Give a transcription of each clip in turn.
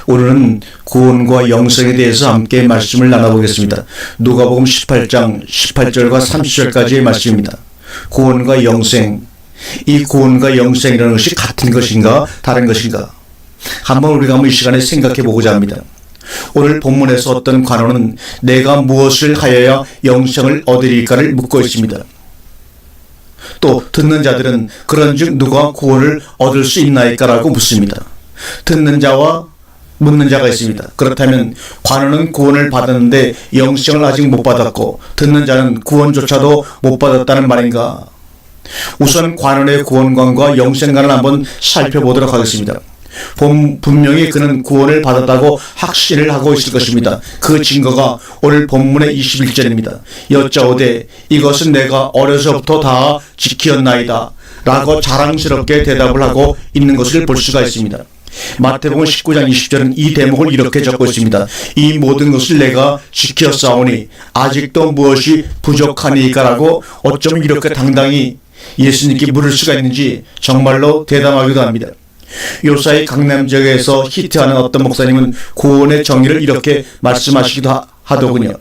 오늘은 구원과 영생에 대해서 함께 말씀을 나눠보겠습니다. 누가복음 18장 18절과 30절까지의 말씀입니다. 구원과 영생, 이 구원과 영생이라는 것이 같은 것인가 다른 것인가, 한번 우리가 이 시간에 생각해 보고자 합니다. 오늘 본문에서 어떤 관원은 내가 무엇을 하여야 영생을 얻으리까를 묻고 있습니다. 또 듣는 자들은 그런즉 누가 구원을 얻을 수 있나이까라고 묻습니다. 듣는 자와 묻는 자가 있습니다. 그렇다면 관원은 구원을 받았는데 영생을 아직 못 받았고 듣는 자는 구원조차도 못 받았다는 말인가? 우선 관원의 구원관과 영생관을 한번 살펴보도록 하겠습니다. 분명히 그는 구원을 받았다고 확신을 하고 있을 것입니다. 그 증거가 오늘 본문의 21절입니다. 여짜오되 이것은 내가 어려서부터 다 지키었나이다 라고 자랑스럽게 대답을 하고 있는 것을 볼 수가 있습니다. 마태복음 19장 20절은 이 대목을 이렇게 적고 있습니다. 이 모든 것을 내가 지켰사오니 아직도 무엇이 부족하니까 라고 어쩜 이렇게 당당히 예수님께 물을 수가 있는지 정말로 대담하기도 합니다. 요사이 강남 지역에서 히트하는 어떤 목사님은 구원의 정의를 이렇게 말씀하시기도 하더군요.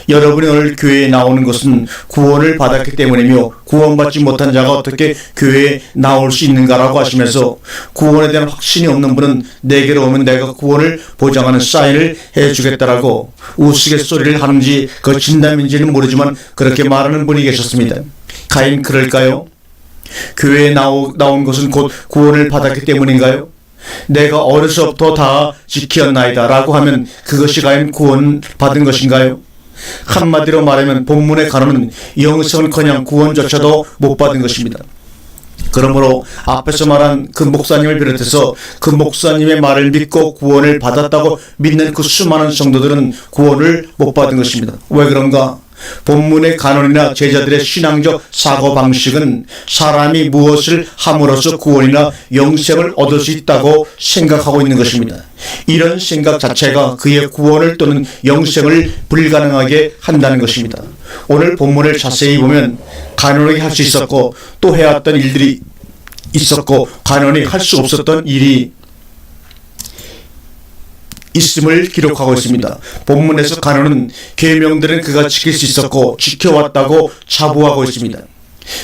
여러분이 오늘 교회에 나오는 것은 구원을 받았기 때문이며 구원받지 못한 자가 어떻게 교회에 나올 수 있는가라고 하시면서 구원에 대한 확신이 없는 분은 내게로 오면 내가 구원을 보장하는 사인을 해주겠다라고 우스갯소리를 하는지 그 진담인지는 모르지만 그렇게 말하는 분이 계셨습니다. 과연 그럴까요? 교회에 나온 것은 곧 구원을 받았기 때문인가요? 내가 어려서부터 다 지켰나이다 라고 하면 그것이 과연 구원 받은 것인가요? 한마디로 말하면 본문의 관원은 영생은커녕 구원조차도 못 받은 것입니다. 그러므로 앞에서 말한 그 목사님을 비롯해서 그 목사님의 말을 믿고 구원을 받았다고 믿는 그 수많은 성도들은 구원을 못 받은 것입니다. 왜 그런가? 본문의 간언이나 제자들의 신앙적 사고방식은 사람이 무엇을 함으로써 구원이나 영생을 얻을 수 있다고 생각하고 있는 것입니다. 이런 생각 자체가 그의 구원을 또는 영생을 불가능하게 한다는 것입니다. 오늘 본문을 자세히 보면 간언이 할 수 있었고 또 해왔던 일들이 있었고 간언이 할 수 없었던 일이 있음을 기록하고 있습니다. 본문에서 간언은 계명들은 그가 지킬 수 있었고 지켜왔다고 자부하고 있습니다.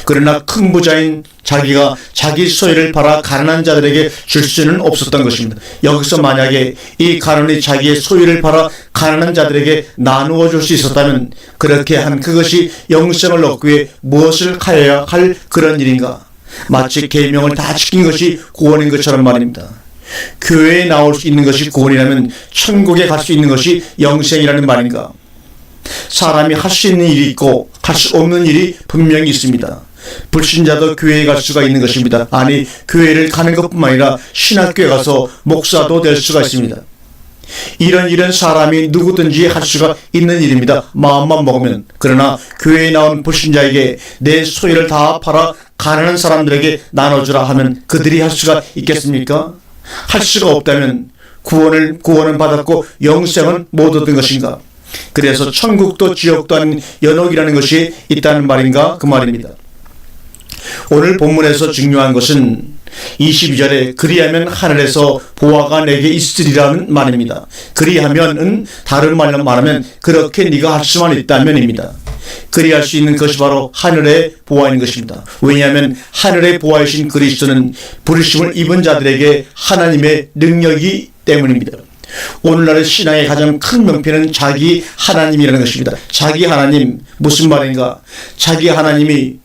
그러나 큰 부자인 자기가 자기 소유를 팔아 가난한 자들에게 줄 수는 없었던 것입니다. 여기서 만약에 이 간언이 자기의 소유를 팔아 가난한 자들에게 나누어 줄 수 있었다면 그렇게 한 그것이 영생을 얻기 위해 무엇을 하여야 할 그런 일인가? 마치 계명을 다 지킨 것이 구원인 것처럼 말입니다. 교회에 나올 수 있는 것이 구원이라면 천국에 갈 수 있는 것이 영생이라는 말인가? 사람이 할 수 있는 일이 있고 할 수 없는 일이 분명히 있습니다. 불신자도 교회에 갈 수가 있는 것입니다. 아니, 교회를 가는 것뿐만 아니라 신학교에 가서 목사도 될 수가 있습니다. 이런 일은 사람이 누구든지 할 수가 있는 일입니다. 마음만 먹으면. 그러나 교회에 나온 불신자에게 내 소유를 다 팔아 가난한 사람들에게 나눠주라 하면 그들이 할 수가 있겠습니까? 할 수가 없다면 구원은 받았고 영생은 못 얻은 것인가? 그래서 천국도 지옥도 아닌 연옥이라는 것이 있다는 말인가? 그 말입니다. 오늘 본문에서 중요한 것은 22절에 그리하면 하늘에서 보화가 내게 있으리라는 말입니다. 그리하면은 다른 말로 말하면 그렇게 네가 할 수만 있다면입니다. 그리할 수 있는 것이 바로 하늘의 보화인 것입니다. 왜냐하면 하늘의 보화이신 그리스도는 부르심을 입은 자들에게 하나님의 능력이기 때문입니다. 오늘날의 신앙의 가장 큰 명패는 자기 하나님이라는 것입니다. 자기 하나님, 무슨 말인가? 자기 하나님이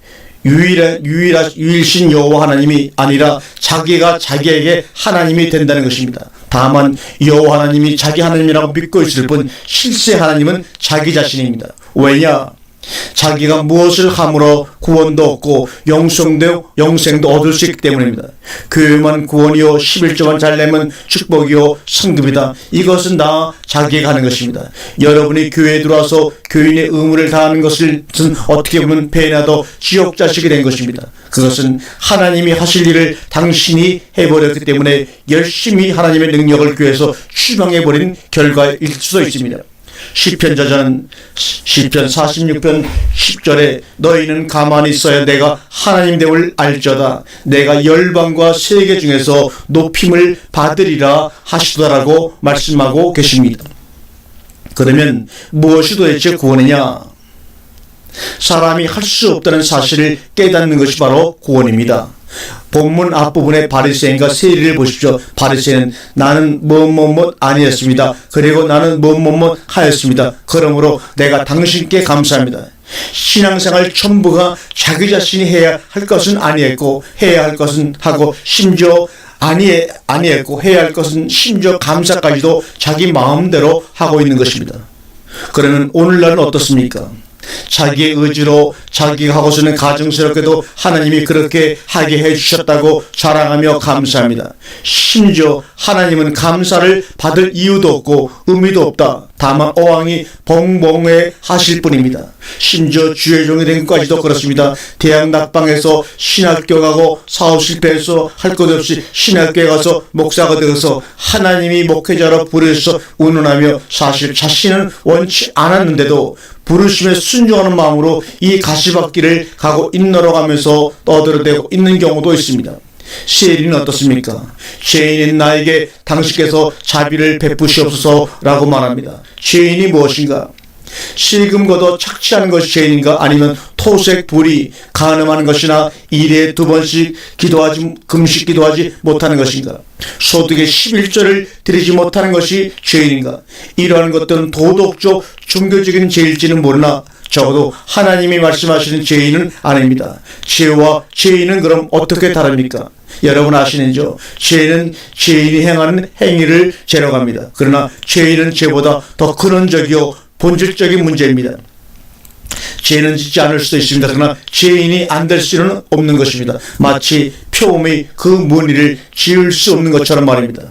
유일신 여호와 하나님이 아니라 자기가 자기에게 하나님이 된다는 것입니다. 다만 여호와 하나님이 자기 하나님이라고 믿고 있을 뿐 실제 하나님은 자기 자신입니다. 왜냐? 자기가 무엇을 함으로 구원도 얻고 영생도 얻을 수 있기 때문입니다. 교회만 구원이요 11조만 잘 내면 축복이요 상급이다. 이것은 다 자기가 하는 것입니다. 여러분이 교회에 들어와서 교인의 의무를 다하는 것은 어떻게 보면 배나도 지옥 자식이 된 것입니다. 그것은 하나님이 하실 일을 당신이 해버렸기 때문에 열심히 하나님의 능력을 교회에서 추방해버린 결과일 수도 있습니다. 시편 저자는 시편 46편 10절에 너희는 가만히 있어야 내가 하나님 됨을 알저다. 내가 열방과 세계 중에서 높임을 받으리라 하시더라고 말씀하고 계십니다. 그러면 무엇이 도대체 구원이냐? 사람이 할 수 없다는 사실을 깨닫는 것이 바로 구원입니다. 본문 앞부분의 바리새인과 세리를 보십시오. 바리새인은 나는 뭐뭐뭐 아니었습니다. 그리고 나는 뭐뭐뭐 하였습니다. 그러므로 내가 당신께 감사합니다. 신앙생활 전부가 자기 자신이 해야 할 것은 아니했고 해야 할 것은 하고 심지어 아니했고 해야 할 것은 심지어 감사까지도 자기 마음대로 하고 있는 것입니다. 그러면 오늘날은 어떻습니까? 자기의 의지로 자기가 하고서는 가증스럽게도 하나님이 그렇게 하게 해주셨다고 자랑하며 감사합니다. 심지어 하나님은 감사를 받을 이유도 없고 의미도 없다. 다만 어왕이 벙벙해 하실 뿐입니다. 심지어 주의 종이 된 것까지도 그렇습니다. 대학 낙방에서 신학교 가고 사업 실패해서 할 것 없이 신학교에 가서 목사가 되어서 하나님이 목회자로 부르셔서 운운하며 사실 자신은 원치 않았는데도 부르심에 순종하는 마음으로 이 가시밭길을 가고 인너러 가면서 떠들어대고 있는 경우도 있습니다. 세리는 어떻습니까? 죄인인 나에게 당신께서 자비를 베푸시옵소서라고 말합니다. 죄인이 무엇인가? 실금 걷어 착취하는 것이 죄인인가? 아니면 토색, 불의, 간음하는 것이나 일에 2번씩 기도하지, 금식 기도하지 못하는 것인가? 소득의 11조를 드리지 못하는 것이 죄인인가? 이러한 것들은 도덕적, 종교적인 죄일지는 모르나 적어도 하나님이 말씀하시는 죄인은 아닙니다. 죄와 죄인은 그럼 어떻게 다릅니까? 여러분 아시는죠? 죄는 죄인이 행하는 행위를 죄라고 합니다. 그러나 죄인은 죄보다 더 근원적이요 본질적인 문제입니다. 죄는 짓지 않을 수도 있습니다. 그러나 죄인이 안 될 수는 없는 것입니다. 마치 표범이 그 무늬를 지을 수 없는 것처럼 말입니다.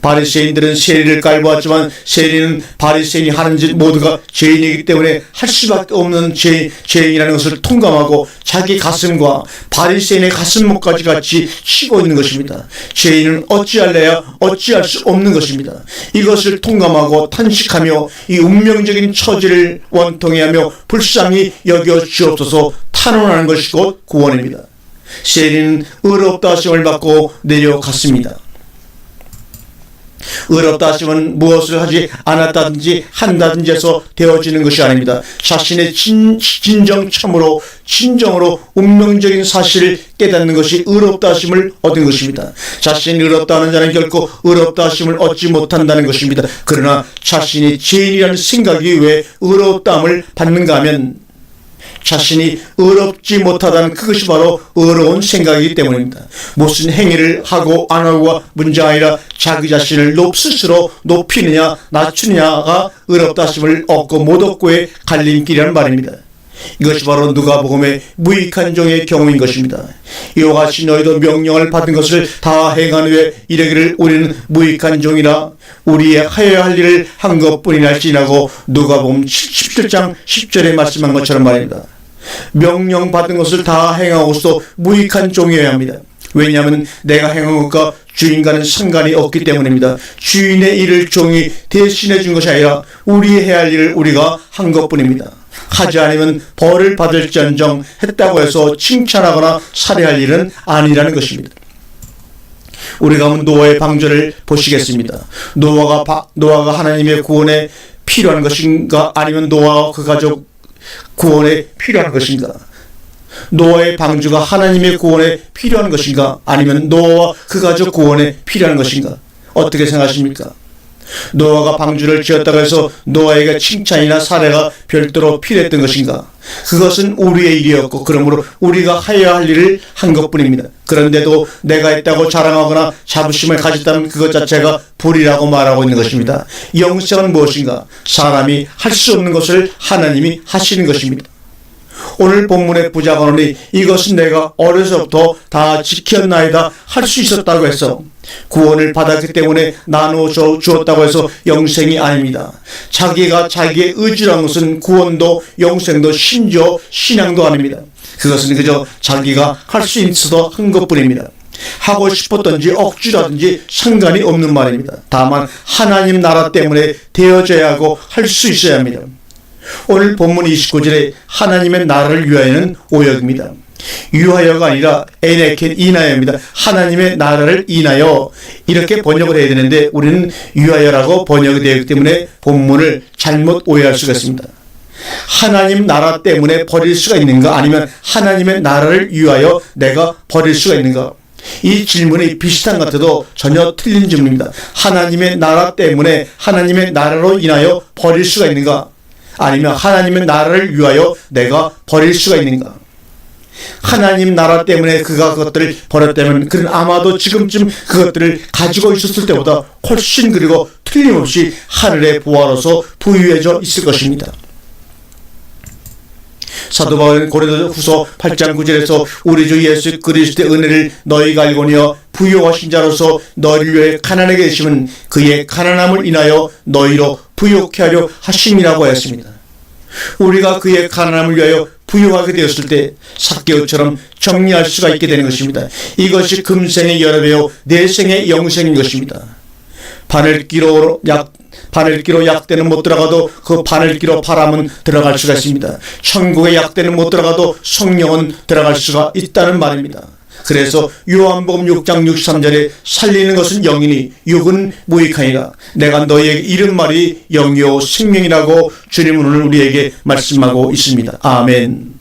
바리새인들은 세리를 깔보았지만 세리는 바리새인이 하는 짓 모두가 죄인이기 때문에 할 수밖에 없는 죄인이라는 것을 통감하고 자기 가슴과 바리새인의 가슴목까지 같이 치고 있는 것입니다. 죄인은 어찌할래야 어찌할 수 없는 것입니다. 이것을 통감하고 탄식하며 이 운명적인 처지를 원통해하며 불쌍히 여겨 주옵소서 탄원하는 것이 곧 구원입니다. 세리는 의롭다 하심을 받고 내려갔습니다. 의롭다 하심은 무엇을 하지 않았다든지 한다든지 해서 되어지는 것이 아닙니다. 자신의 진정으로 운명적인 사실을 깨닫는 것이 의롭다 하심을 얻은 것입니다. 자신이 의롭다 하는 자는 결코 의롭다 하심을 얻지 못한다는 것입니다. 그러나 자신이 죄인이라는 생각이 왜 의롭다함을 받는가 하면 자신이 의롭지 못하다는 그것이 바로 의로운 생각이기 때문입니다. 무슨 행위를 하고 안 하고가 문제가 아니라 자기 자신을 스스로 높이느냐 낮추느냐가 의롭다 하심을 얻고 못 얻고의 갈림길이라는 말입니다. 이것이 바로 누가복음의 무익한 종의 경우인 것입니다. 이와 같이 너희도 명령을 받은 것을 다 행한 후에 이르기를 우리는 무익한 종이라 우리의 하여야 할 일을 한 것뿐이랄지라고 누가복음 17장 10절에 말씀한 것처럼 말입니다. 명령받은 것을 다 행하고서도 무익한 종이어야 합니다. 왜냐하면 내가 행한 것과 주인과는 상관이 없기 때문입니다. 주인의 일을 종이 대신해 준 것이 아니라 우리 해야 할 일을 우리가 한 것뿐입니다. 하지 않으면 벌을 받을지언정 했다고 해서 칭찬하거나 살해할 일은 아니라는 것입니다. 우리가 노아의 방주를 보시겠습니다. 노아가 하나님의 구원에 필요한 것인가 아니면 노아와 그 가족 구원에 필요한 것인가? 노아의 방주가 하나님의 구원에 필요한 것인가? 아니면 노아와 그 가족 구원에 필요한 것인가? 어떻게 생각하십니까? 노아가 방주를 지었다고 해서 노아에게 칭찬이나 사례가 별도로 필요했던 것인가? 그것은 우리의 일이었고 그러므로 우리가 해야 할 일을 한 것뿐입니다. 그런데도 내가 했다고 자랑하거나 자부심을 가졌다면 그것 자체가 불이라고 말하고 있는 것입니다. 영생은 무엇인가? 사람이 할 수 없는 것을 하나님이 하시는 것입니다. 오늘 본문의 부자관원이 이것은 내가 어려서부터 다 지켰나이다 할 수 있었다고 해서 구원을 받았기 때문에 나누어 주었다고 해서 영생이 아닙니다. 자기가 자기의 의지라는 것은 구원도 영생도 심지어 신앙도 아닙니다. 그것은 그저 자기가 할 수 있어서 한 것뿐입니다. 하고 싶었든지 억지로 하든지 상관이 없는 말입니다. 다만 하나님 나라 때문에 되어져야 하고 할 수 있어야 합니다. 오늘 본문 29절에 하나님의 나라를 위하여는 오역입니다. 유하여가 아니라 에네켄 인하여입니다. 하나님의 나라를 인하여 이렇게 번역을 해야 되는데 우리는 유하여라고 번역이 되기 때문에 본문을 잘못 오해할 수가 있습니다. 하나님 나라 때문에 버릴 수가 있는가? 아니면 하나님의 나라를 위하여 내가 버릴 수가 있는가? 이 질문이 비슷한 것 같아도 전혀 틀린 질문입니다. 하나님의 나라 때문에 하나님의 나라로 인하여 버릴 수가 있는가? 아니면 하나님의 나라를 위하여 내가 버릴 수가 있는가? 하나님 나라 때문에 그가 그것들을 버렸다면 그는 아마도 지금쯤 그것들을 가지고 있었을 때보다 훨씬 그리고 틀림없이 하늘의 부하로서 부유해져 있을 것입니다. 사도 바울은 고린도후서 8장 9절에서 우리 주 예수 그리스도의 은혜를 너희가 알거니와 부유하신 자로서 너희를 위해 가난하게 계심은 그의 가난함을 인하여 너희로 부유케 하려 하심이라고 하였습니다. 우리가 그의 가난함을 위하여 부유하게 되었을 때 삭개오처럼 정리할 수가 있게 되는 것입니다. 이것이 금생의 연합이요 내생의 영생인 것입니다. 바늘기로 약대는 못 들어가도 그 바늘기로 바람은 들어갈 수가 있습니다. 천국의 약대는 못 들어가도 성령은 들어갈 수가 있다는 말입니다. 그래서 요한복음 6장 63절에 살리는 것은 영이니 육은 무익하니라. 내가 너희에게 이른 말이 영이요 생명이라고 주님은 오늘 우리에게 말씀하고 있습니다. 아멘.